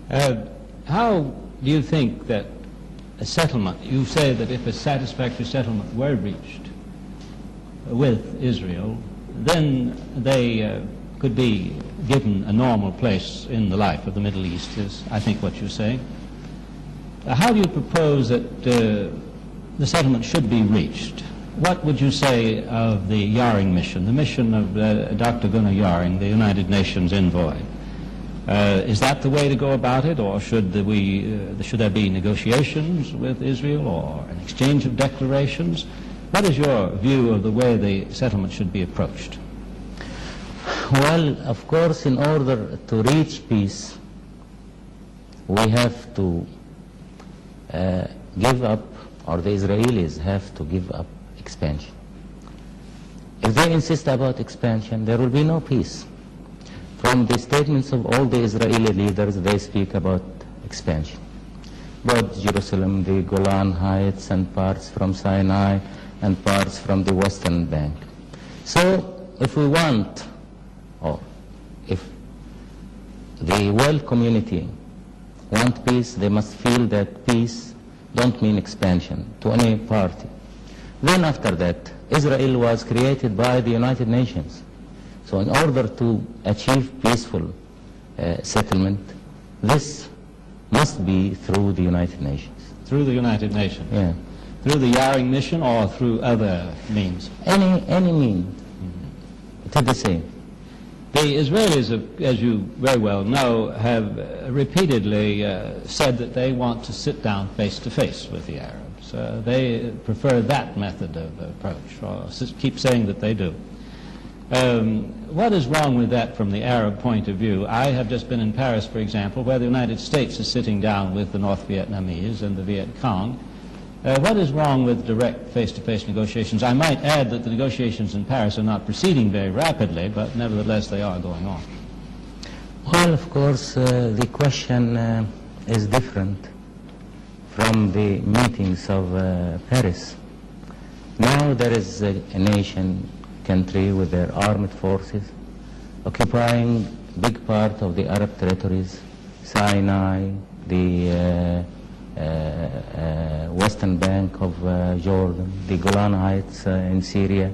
How do you think that a settlement, you say that if a satisfactory settlement were reached with Israel, then they could be given a normal place in the life of the Middle East, is I think what you're saying. How do you propose that the settlement should be reached? What would you say of the Yaring mission, the mission of Dr. Gunnar Yaring, the United Nations envoy? Is that the way to go about it, or should there be negotiations with Israel or an exchange of declarations? What is your view of the way the settlement should be approached? Well, of course, in order to reach peace, we have to give up, or the Israelis have to give up expansion. If they insist about expansion, there will be no peace. From the statements of all the Israeli leaders, they speak about expansion. Both Jerusalem, the Golan Heights, and parts from Sinai, and parts from the Western Bank. So if we want, or if the world community want peace, they must feel that peace don't mean expansion to any party. Then after that, Israel was created by the United Nations. So in order to achieve peaceful settlement, this must be through the United Nations. Through the United Nations? Yeah. Through the Yaring mission or through other means? Any means. It's the same. The Israelis, as you very well know, have repeatedly said that they want to sit down face to face with the Arabs. They prefer that method of approach, or keep saying that they do. What is wrong with that from the Arab point of view? I have just been in Paris, for example, where the United States is sitting down with the North Vietnamese and the Viet Cong. What is wrong with direct face-to-face negotiations? I might add that the negotiations in Paris are not proceeding very rapidly, but nevertheless they are going on. Well, of course, the question is different from the meetings of Paris. Now there is a nation, country with their armed forces occupying big part of the Arab territories, Sinai, the Western Bank of Jordan, the Golan Heights in Syria.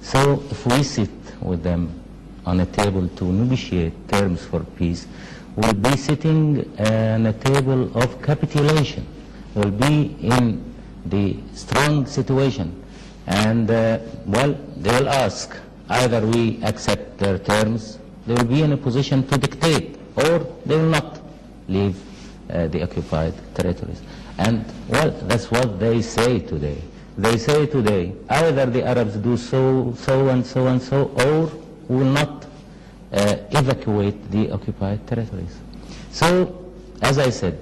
So if we sit with them on a table to negotiate terms for peace, we'll be sitting on a table of capitulation. We'll be in the strong situation. And, well, they will ask, either we accept their terms, they will be in a position to dictate, or they will not leave the occupied territories. And, well, that's what they say today. They say today, either the Arabs do so and so and so, or we will not evacuate the occupied territories. So, as I said,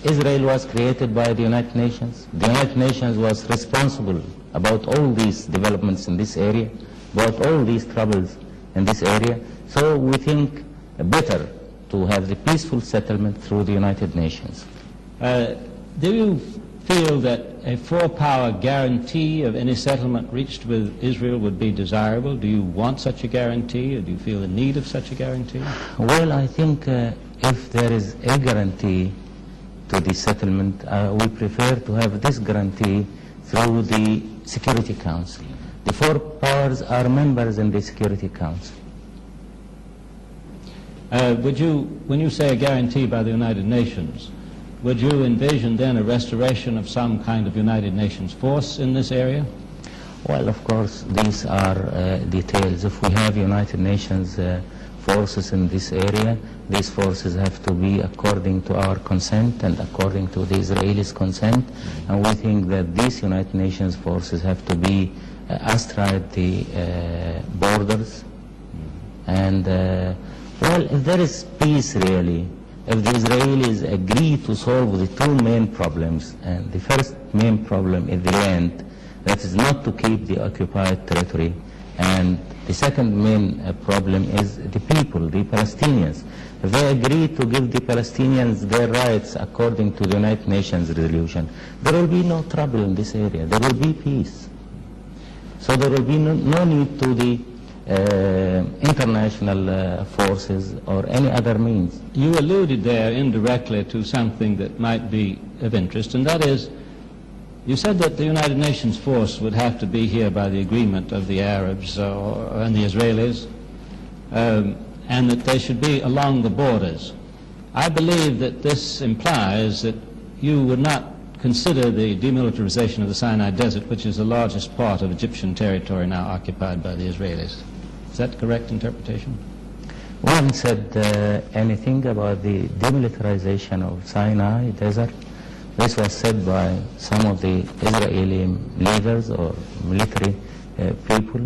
Israel was created by the United Nations. The United Nations was responsible about all these developments in this area, about all these troubles in this area. So we think better to have the peaceful settlement through the United Nations. Do you feel that a four-power guarantee of any settlement reached with Israel would be desirable? Do you want such a guarantee, or do you feel the need of such a guarantee? Well, I think if there is a guarantee to the settlement, we prefer to have this guarantee through the Security Council. The four powers are members in the Security Council. When you say a guarantee by the United Nations, would you envision then a restoration of some kind of United Nations force in this area? Well, of course, these are details. If we have United Nations forces in this area, these forces have to be according to our consent and according to the Israelis' consent. And we think that these United Nations forces have to be astride the borders. And, well, if there is peace really, if the Israelis agree to solve the two main problems, and the first main problem is the land, that is not to keep the occupied territory, and the second main problem is the people, the Palestinians. If they agree to give the Palestinians their rights according to the United Nations resolution, there will be no trouble in this area. There will be peace. So there will be no need to the international forces or any other means. You alluded there indirectly to something that might be of interest, and that is, you said that the United Nations force would have to be here by the agreement of the Arabs and the Israelis, and that they should be along the borders. I believe that this implies that you would not consider the demilitarization of the Sinai Desert, which is the largest part of Egyptian territory now occupied by the Israelis. Is that correct interpretation? We haven't said anything about the demilitarization of Sinai Desert. This was said by some of the Israeli leaders or military people.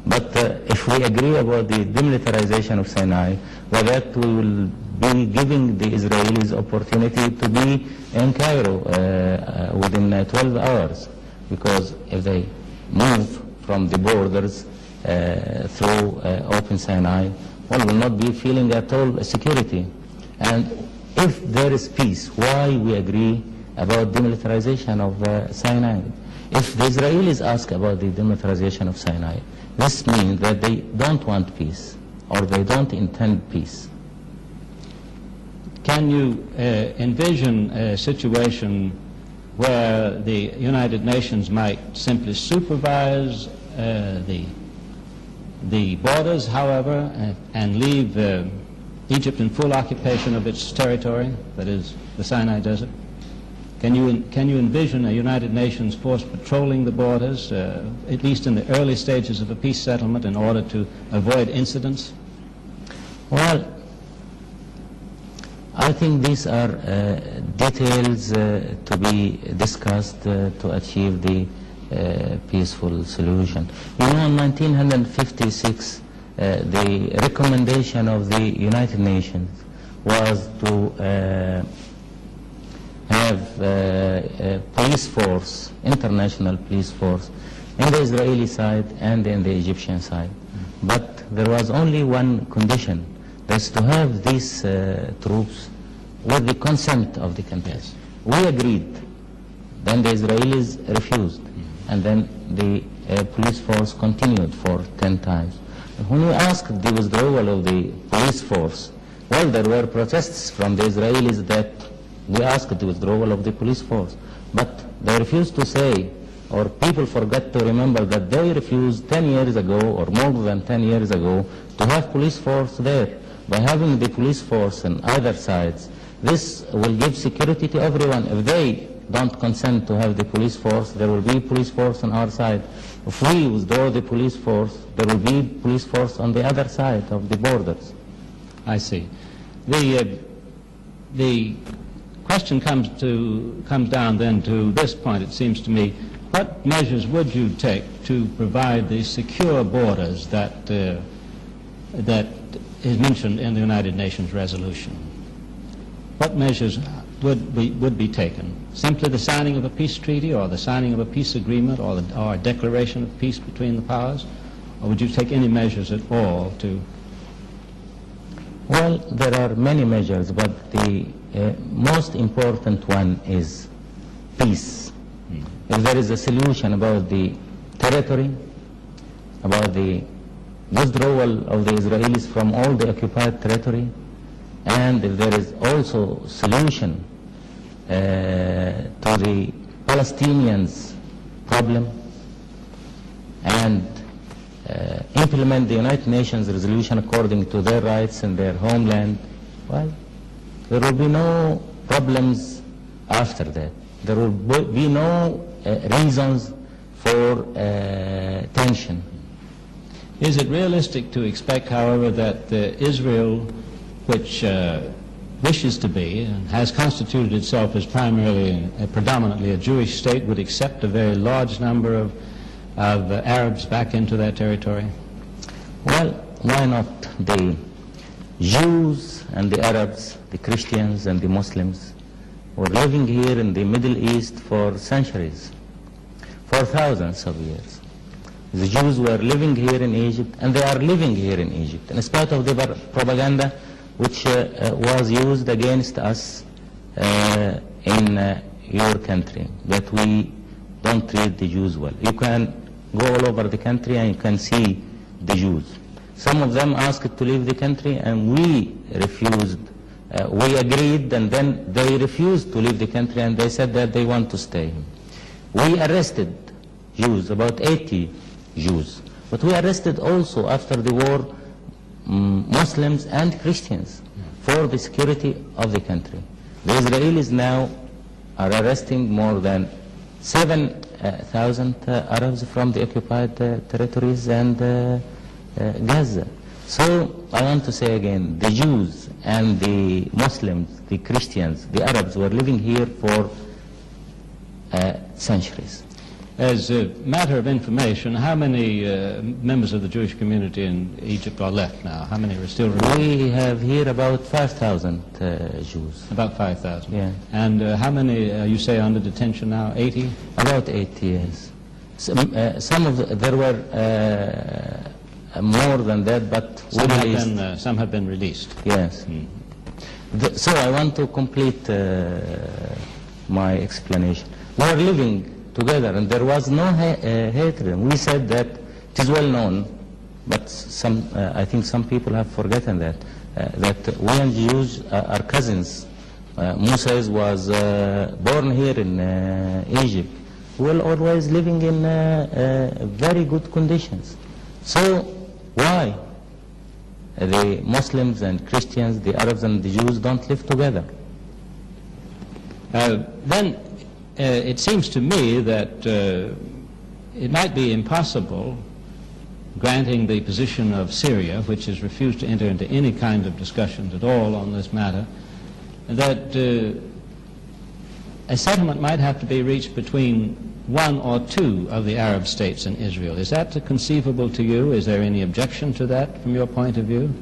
But if we agree about the demilitarization of Sinai, well, that we will be giving the Israelis opportunity to be in Cairo within 12 hours. Because if they move from the borders through open Sinai, one will not be feeling at all security. And if there is peace, why we agree about demilitarization of Sinai? If the Israelis ask about the demilitarization of Sinai, this means that they don't want peace or they don't intend peace. Can you envision a situation where the United Nations might simply supervise the borders, however, and leave Egypt in full occupation of its territory, that is, the Sinai Desert? Can you envision a United Nations force patrolling the borders, at least in the early stages of a peace settlement, in order to avoid incidents? Well, I think these are details to be discussed to achieve the peaceful solution. You know, in 1956, the recommendation of the United Nations was to have a police force, international police force, in the Israeli side and in the Egyptian side. But there was only one condition, that's to have these troops with the consent of the countries. We agreed, then the Israelis refused, and then the police force continued for 10 times. When we asked the withdrawal of the police force, well, there were protests from the Israelis that we asked the withdrawal of the police force, but they refused to say, or people forgot to remember that they refused 10 years ago, or more than 10 years ago, to have police force there. By having the police force on either sides, this will give security to everyone. If they don't consent to have the police force, there will be police force on our side. If we withdraw the police force, there will be police force on the other side of the borders. I see. The question comes down then to this point, it seems to me. What measures would you take to provide the secure borders that is mentioned in the United Nations resolution? What measures would be taken? Simply the signing of a peace treaty, or the signing of a peace agreement, or a declaration of peace between the powers? Or would you take any measures at all to... Well, there are many measures, but the most important one is peace. If there is a solution about the territory, about the withdrawal of the Israelis from all the occupied territory, and if there is also solution to the Palestinians' problem, and implement the United Nations resolution according to their rights and their homeland, well, there will be no problems after that. There will be no reasons for tension. Is it realistic to expect, however, that Israel, which wishes to be and has constituted itself as predominantly a Jewish state, would accept a very large number of Arabs back into that territory? Well, why not? The Jews and the Arabs, the Christians and the Muslims, were living here in the Middle East for centuries, for thousands of years. The Jews were living here in Egypt, and they are living here in Egypt, in spite of the propaganda which was used against us in your country, that we don't treat the Jews well. You can go all over the country and you can see the Jews. Some of them asked to leave the country, and we refused. We agreed, and then they refused to leave the country, and they said that they want to stay. We arrested Jews, about 80 Jews. But we arrested also, after the war, Muslims and Christians for the security of the country. The Israelis now are arresting more than 7,000 Arabs from the occupied territories and Gaza. So I want to say again, the Jews and the Muslims, the Christians, the Arabs were living here for centuries. As a matter of information, how many members of the Jewish community in Egypt are left now? How many are still remaining? We have here about 5,000 Jews. About 5,000? Yeah. And how many, you say, under detention now? 80? About 80, yes. There were more than that, but some have been released. Yes. So I want to complete my explanation. We are living together, and there was no hatred. We said that it is well known, but I think some people have forgotten that we and Jews are cousins. Moses was born here in Egypt. We were always living in very good conditions. So why the Muslims and Christians, the Arabs and the Jews don't live together? Then it seems to me that it might be impossible, granting the position of Syria, which has refused to enter into any kind of discussions at all on this matter, that a settlement might have to be reached between one or two of the Arab states in Israel. Is that conceivable to you? Is there any objection to that from your point of view?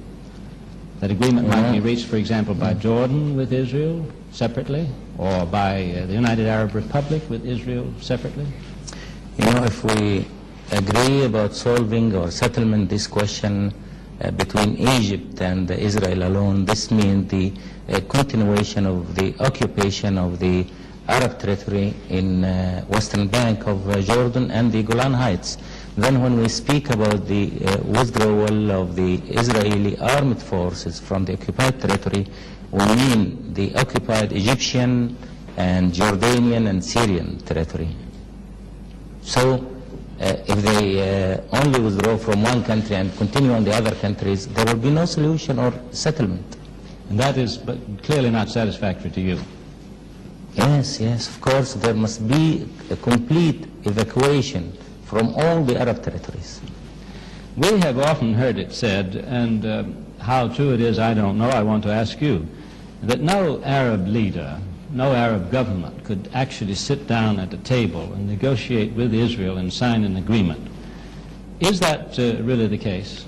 That agreement might be reached, for example, by Jordan with Israel separately, or by the United Arab Republic with Israel separately? You know, if we agree about solving or settlement this question between Egypt and Israel alone, this means the continuation of the occupation of the Arab territory in western bank of Jordan and the Golan Heights. Then when we speak about the withdrawal of the Israeli armed forces from the occupied territory, we mean the occupied Egyptian and Jordanian and Syrian territory. So if they only withdraw from one country and continue on the other countries, there will be no solution or settlement. And that is clearly not satisfactory to you. Yes, yes, of course, there must be a complete evacuation from all the Arab territories. We have often heard it said, and how true it is I don't know, I want to ask you, that no Arab leader, no Arab government could actually sit down at a table and negotiate with Israel and sign an agreement. Is that really the case?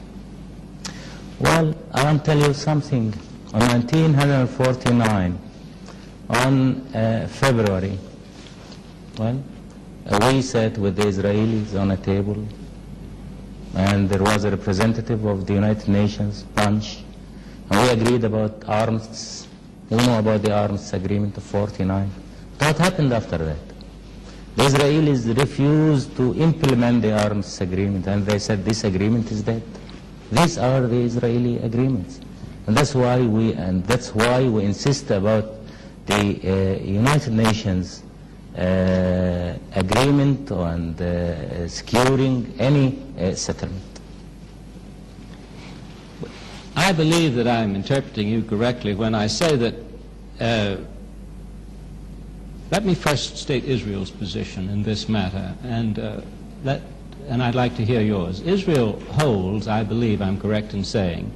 Well, I want to tell you something. On 1949, on February, well, we sat with the Israelis on a table, and there was a representative of the United Nations, Punch, and we agreed about arms. We know about the arms agreement of 49. What happened after that? The Israelis refused to implement the arms agreement, and they said this agreement is dead. These are the Israeli agreements, and that's why we insist about the United Nations agreement on securing any settlement. I believe that I'm interpreting you correctly when I say that, let me first state Israel's position in this matter, and I'd like to hear yours. Israel holds, I believe I'm correct in saying,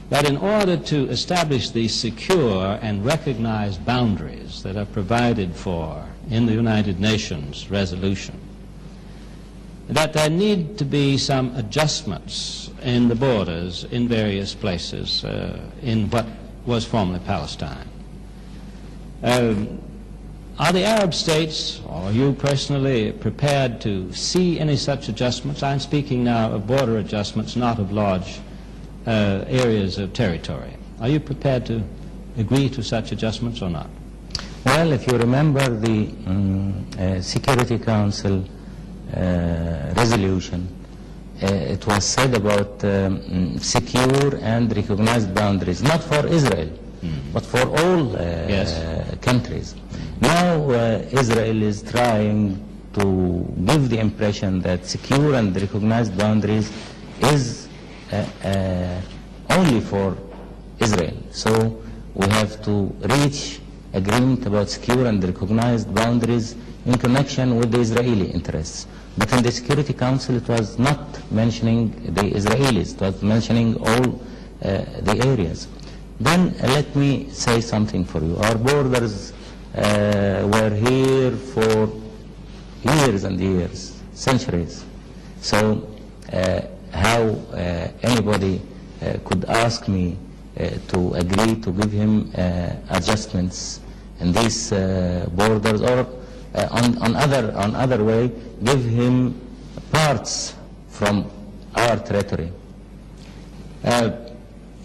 that in order to establish the secure and recognized boundaries that are provided for in the United Nations resolution, that there need to be some adjustments in the borders in various places in what was formerly Palestine. Are the Arab states, or you personally, prepared to see any such adjustments? I'm speaking now of border adjustments, not of large areas of territory. Are you prepared to agree to such adjustments or not? Well, if you remember the Security Council resolution, it was said about secure and recognized boundaries, not for Israel, but for all countries. Now Israel is trying to give the impression that secure and recognized boundaries is only for Israel. So we have to reach agreement about secure and recognized boundaries in connection with the Israeli interests. But in the Security Council it was not mentioning the Israelis, it was mentioning all the areas. Then let me say something for you. Our borders were here for years and years, centuries. So how anybody could ask me to agree to give him adjustments in these borders, or on other way, give him parts from our territory.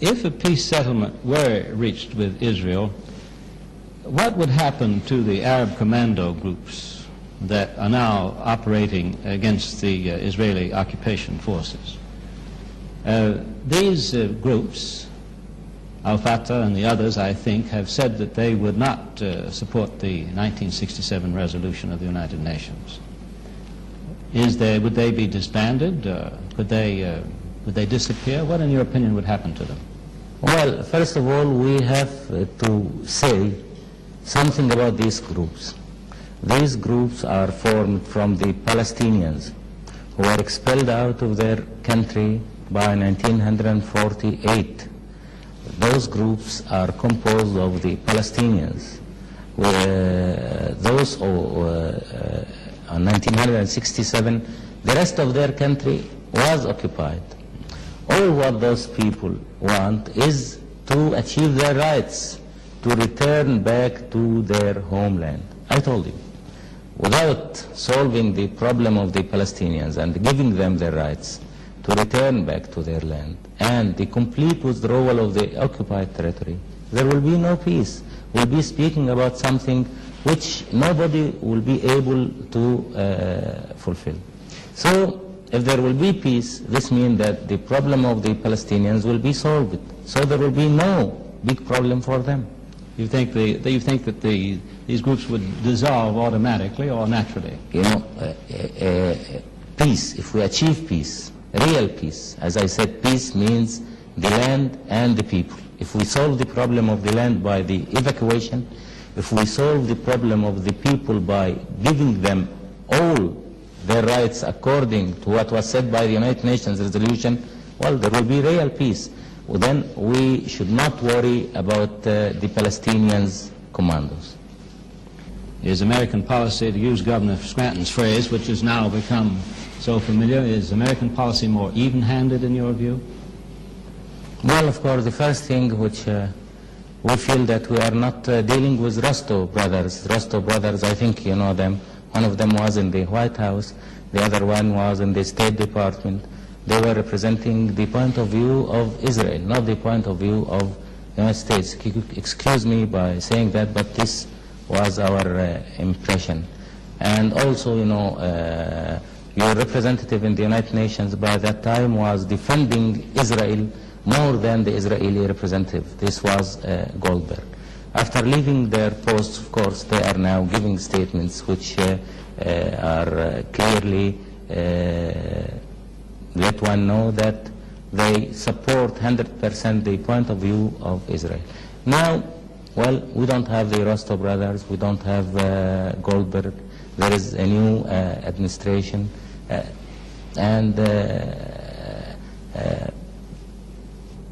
If a peace settlement were reached with Israel, what would happen to the Arab commando groups that are now operating against the Israeli occupation forces? These groups, Al-Fatah and the others, I think, have said that they would not support the 1967 resolution of the United Nations. Would they be disbanded? Would they disappear? What, in your opinion, would happen to them? Well, first of all, we have to say something about these groups. These groups are formed from the Palestinians who were expelled out of their country by 1948. Those groups are composed of the Palestinians. Those in 1967, the rest of their country was occupied. All what those people want is to achieve their rights, to return back to their homeland. I told you, without solving the problem of the Palestinians and giving them their rights to return back to their land and the complete withdrawal of the occupied territory, there will be no peace. We'll be speaking about something which nobody will be able to fulfill. So if there will be peace, this means that the problem of the Palestinians will be solved. So there will be no big problem for them. You think that these groups would dissolve automatically or naturally? You know, peace, if we achieve peace, real peace, as I said, peace means the land and the people. If we solve the problem of the land by the evacuation, if we solve the problem of the people by giving them all their rights according to what was said by the United Nations resolution, well, there will be real peace. Well, then we should not worry about the Palestinians' commandos. Is American policy, to use Governor Scranton's phrase, which has now become so familiar, is American policy more even-handed in your view? Well, of course, the first thing which we feel that we are not dealing with Rostow brothers. Rostow brothers, I think you know them. One of them was in the White House, the other one was in the State Department. They were representing the point of view of Israel, not the point of view of the United States. Excuse me by saying that, but this was our impression. And also, you know, your representative in the United Nations by that time was defending Israel more than the Israeli representative. This was Goldberg. After leaving their posts, of course, they are now giving statements which are clearly let one know that they support 100% the point of view of Israel. Now, well, we don't have the Rostow brothers, we don't have Goldberg. There is a new administration, and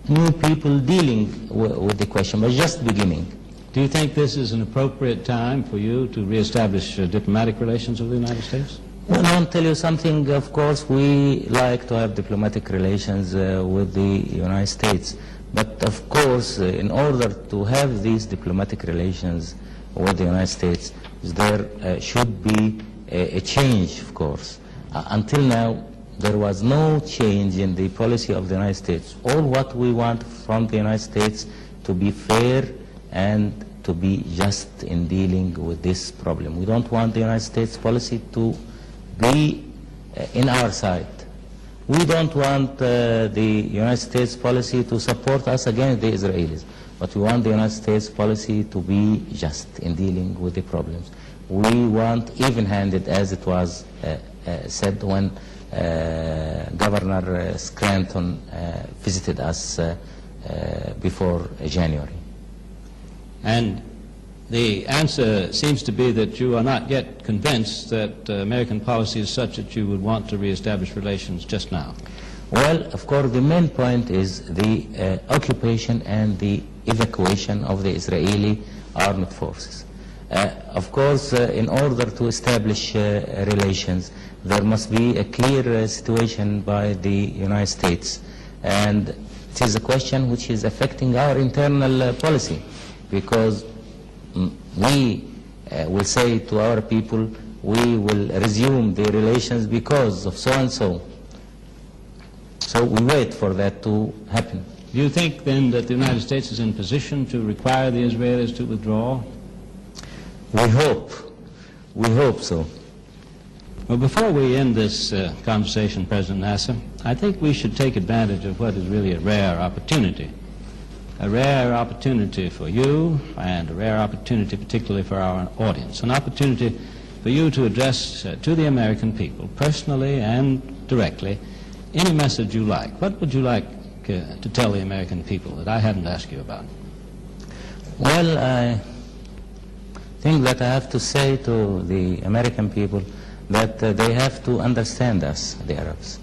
new people dealing with the question, but just beginning. Do you think this is an appropriate time for you to reestablish diplomatic relations with the United States? Well, I'll tell you something. Of course, we like to have diplomatic relations with the United States. But of course, in order to have these diplomatic relations with the United States, there should be a change, of course. Until now, there was no change in the policy of the United States. All what we want from the United States to be fair and to be just in dealing with this problem. We don't want the United States policy to be in our side. We don't want the United States policy to support us against the Israelis, but we want the United States policy to be just in dealing with the problems. We want even-handed, as it was said when Governor Scranton visited us before January. And the answer seems to be that you are not yet convinced that American policy is such that you would want to reestablish relations just now. Well, of course, the main point is the occupation and the evacuation of the Israeli armed forces. Of course, in order to establish relations, there must be a clear situation by the United States. And it is a question which is affecting our internal policy, because we will say to our people, we will resume the relations because of so and so. So we wait for that to happen. Do you think then that the United States is in position to require the Israelis to withdraw? We hope so. Well, before we end this conversation, President Nasser, I think we should take advantage of what is really a rare opportunity for you, and a rare opportunity particularly for our audience, an opportunity for you to address to the American people, personally and directly, any message you like. What would you like to tell the American people that I haven't asked you about? Well, I think that I have to say to the American people that they have to understand us, the Arabs,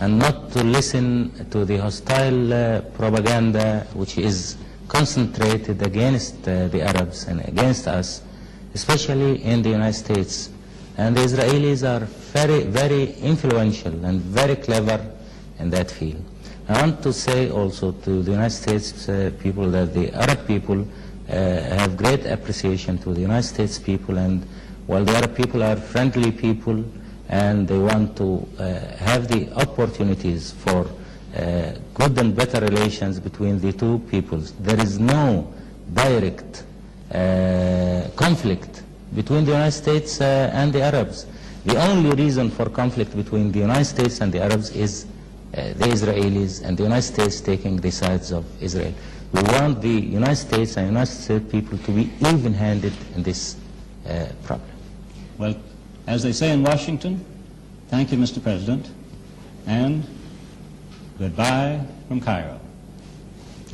and not to listen to the hostile propaganda which is concentrated against the Arabs and against us, especially in the United States. And the Israelis are very, very influential and very clever in that field. I want to say also to the United States people that the Arab people have great appreciation to the United States people, and while the Arab people are friendly people and they want to have the opportunities for good and better relations between the two peoples, there is no direct conflict between the United States and the Arabs. The only reason for conflict between the United States and the Arabs is the Israelis and the United States taking the sides of Israel. We want the United States and United States people to be even-handed in this problem. Well, as they say in Washington, thank you, Mr. President, and goodbye from Cairo.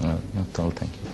Not all, thank you.